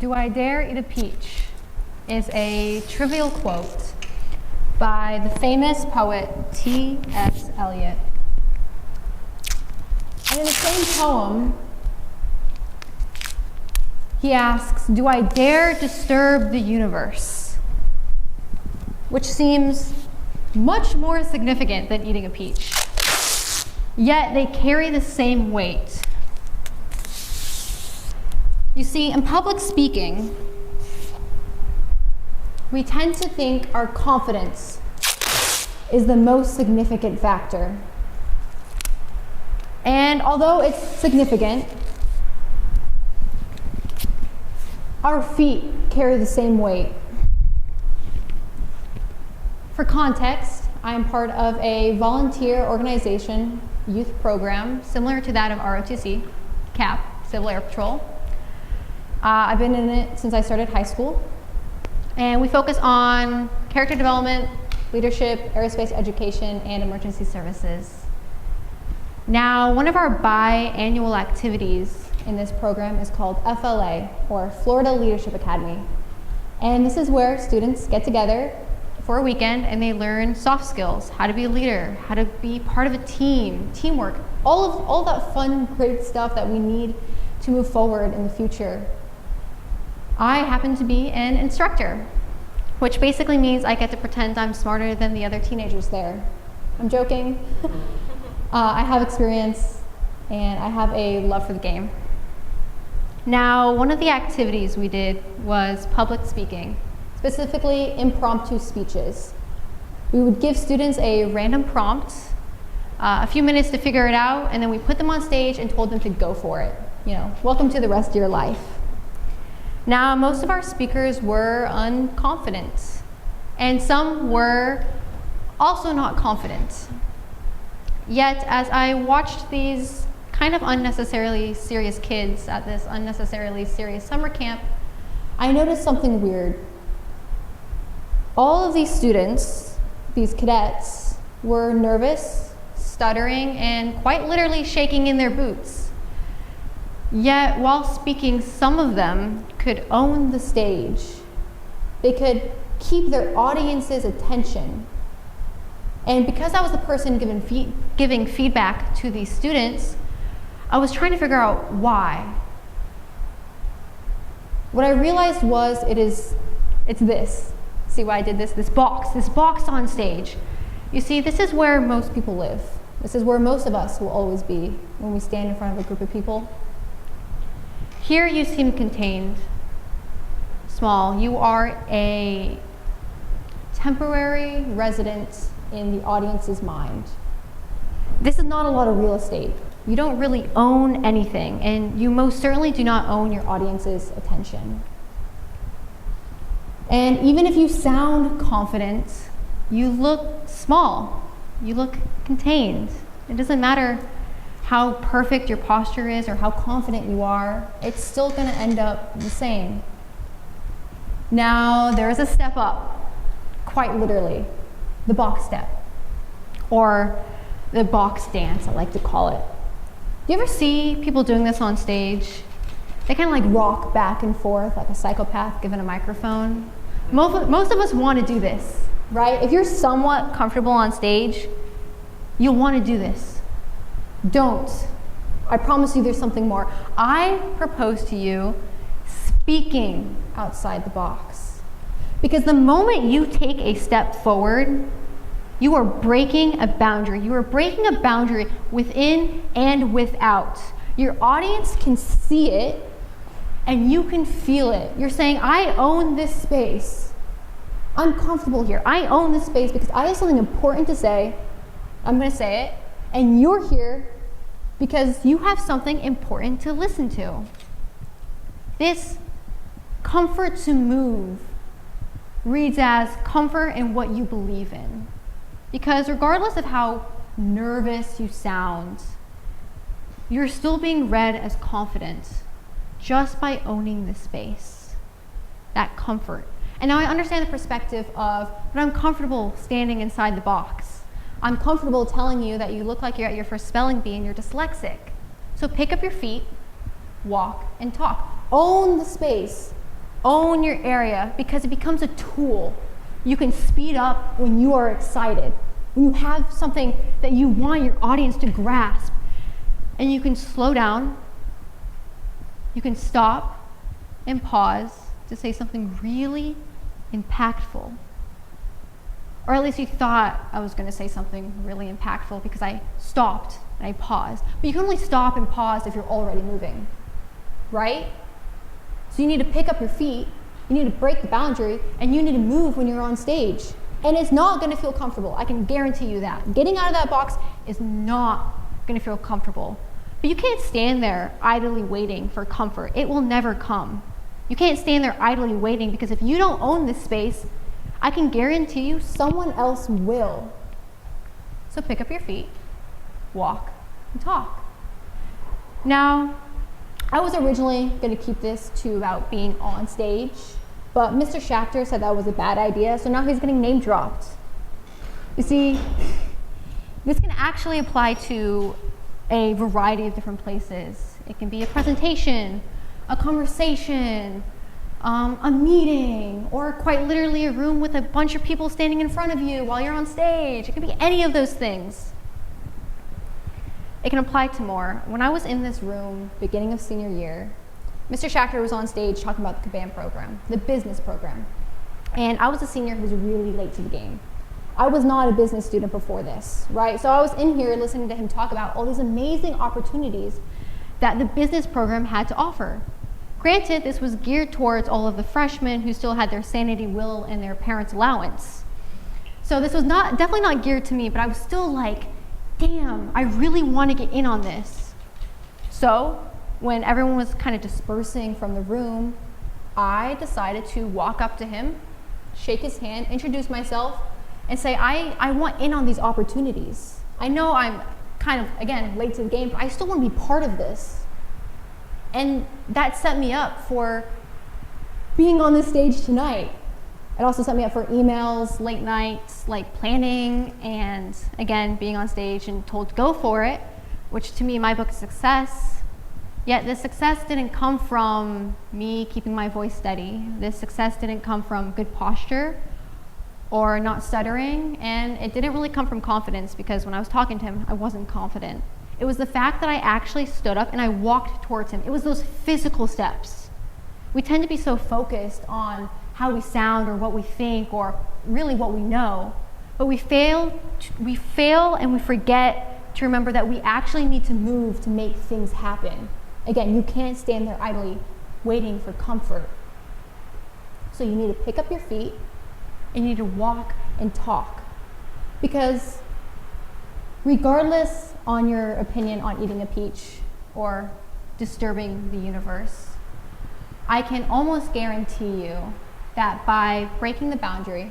"Do I dare eat a peach?" is a trivial quote by the famous poet T.S. Eliot. And in the same poem, he asks, "Do I dare disturb the universe?" Which seems much more significant than eating a peach. Yet they carry the same weight. You see, in public speaking, we tend to think our confidence is the most significant factor. And although it's significant, our feet carry the same weight. For context, I am part of a volunteer organization youth program similar to that of ROTC, CAP, Civil Air Patrol. I've been in it since I started high school. And we focus on character development, leadership, aerospace education, and emergency services. Now, one of our biannual activities in this program is called FLA, or Florida Leadership Academy. And this is where students get together for a weekend and they learn soft skills, how to be a leader, how to be part of a team, teamwork, all that fun, great stuff that we need to move forward in the future. I happen to be an instructor, which basically means I get to pretend I'm smarter than the other teenagers there. I'm joking. I have experience and I have a love for the game. Now, one of the activities we did was public speaking, specifically impromptu speeches. We would give students a random prompt, a few minutes to figure it out, and then we put them on stage and told them to go for it. You know, welcome to the rest of your life. Now, most of our speakers were unconfident, and some were also not confident. Yet, as I watched these kind of unnecessarily serious kids at this unnecessarily serious summer camp, I noticed something weird. All of these students, these cadets, were nervous, stuttering, and quite literally shaking in their boots. Yet, while speaking, some of them could own the stage. They could keep their audience's attention. And because I was the person giving feedback to these students, I was trying to figure out why. What I realized was it's this. See why I did this? This box on stage. You see, this is where most people live. This is where most of us will always be when we stand in front of a group of people. Here you seem contained, small. You are a temporary resident in the audience's mind. This is not a lot of real estate. You don't really own anything, and you most certainly do not own your audience's attention. And even if you sound confident, you look small. You look contained. It doesn't matter how perfect your posture is or how confident you are, it's still going to end up the same. Now, there is a step up, quite literally, the box step, or the box dance, I like to call it. Do you ever see people doing this on stage? They kind of like rock back and forth like a psychopath given a microphone. Most of us want to do this, right? If you're somewhat comfortable on stage, you'll want to do this. Don't. I promise you there's something more. I propose to you speaking outside the box. Because the moment you take a step forward, you are breaking a boundary. You are breaking a boundary within and without. Your audience can see it and you can feel it. You're saying, I own this space. I'm comfortable here. I own this space because I have something important to say. I'm going to say it. And you're here because you have something important to listen to. This comfort to move reads as comfort in what you believe in. Because regardless of how nervous you sound, you're still being read as confident just by owning the space, that comfort. And now I understand the perspective of, but I'm comfortable standing inside the box. I'm comfortable telling you that you look like you're at your first spelling bee and you're dyslexic. So pick up your feet, walk, and talk. Own the space. Own your area because it becomes a tool. You can speed up when you are excited, when you have something that you want your audience to grasp, and you can slow down, you can stop and pause to say something really impactful. Or at least you thought I was going to say something really impactful because I stopped and I paused. But you can only stop and pause if you're already moving, right? So you need to pick up your feet, you need to break the boundary, and you need to move when you're on stage. And it's not going to feel comfortable. I can guarantee you that. Getting out of that box is not going to feel comfortable. But you can't stand there idly waiting for comfort. It will never come. You can't stand there idly waiting because if you don't own this space, I can guarantee you someone else will. So pick up your feet, walk, and talk. Now, I was originally going to keep this to about being on stage, but Mr. Schachter said that was a bad idea, so now he's getting name dropped. You see, this can actually apply to a variety of different places. It can be a presentation, a conversation, a meeting, or quite literally a room with a bunch of people standing in front of you while you're on stage. It can be any of those things. It can apply to more. When I was in this room, beginning of senior year, Mr. Schachter was on stage talking about the Kabam program, the business program. And I was a senior who was really late to the game. I was not a business student before this, right? So I was in here listening to him talk about all these amazing opportunities that the business program had to offer. Granted, this was geared towards all of the freshmen who still had their sanity will and their parents' allowance. So this was definitely not geared to me, but I was still like, damn, I really want to get in on this. So when everyone was kind of dispersing from the room, I decided to walk up to him, shake his hand, introduce myself, and say, I want in on these opportunities. I know I'm kind of, again, late to the game, but I still want to be part of this. And that set me up for being on this stage tonight. It also set me up for emails, late nights, like planning, and again, being on stage and told to go for it, which to me, my book is success. Yet this success didn't come from me keeping my voice steady. This success didn't come from good posture or not stuttering, and it didn't really come from confidence because when I was talking to him, I wasn't confident. It was the fact that I actually stood up and I walked towards him. It was those physical steps. We tend to be so focused on how we sound or what we think or really what we know, but we fail and we forget to remember that we actually need to move to make things happen. Again, you can't stand there idly waiting for comfort. So you need to pick up your feet and you need to walk and talk. Because regardless on your opinion on eating a peach or disturbing the universe, I can almost guarantee you that by breaking the boundary,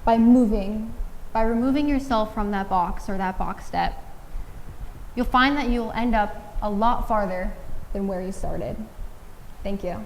by moving, by removing yourself from that box or that box step, you'll find that you'll end up a lot farther than where you started. Thank you.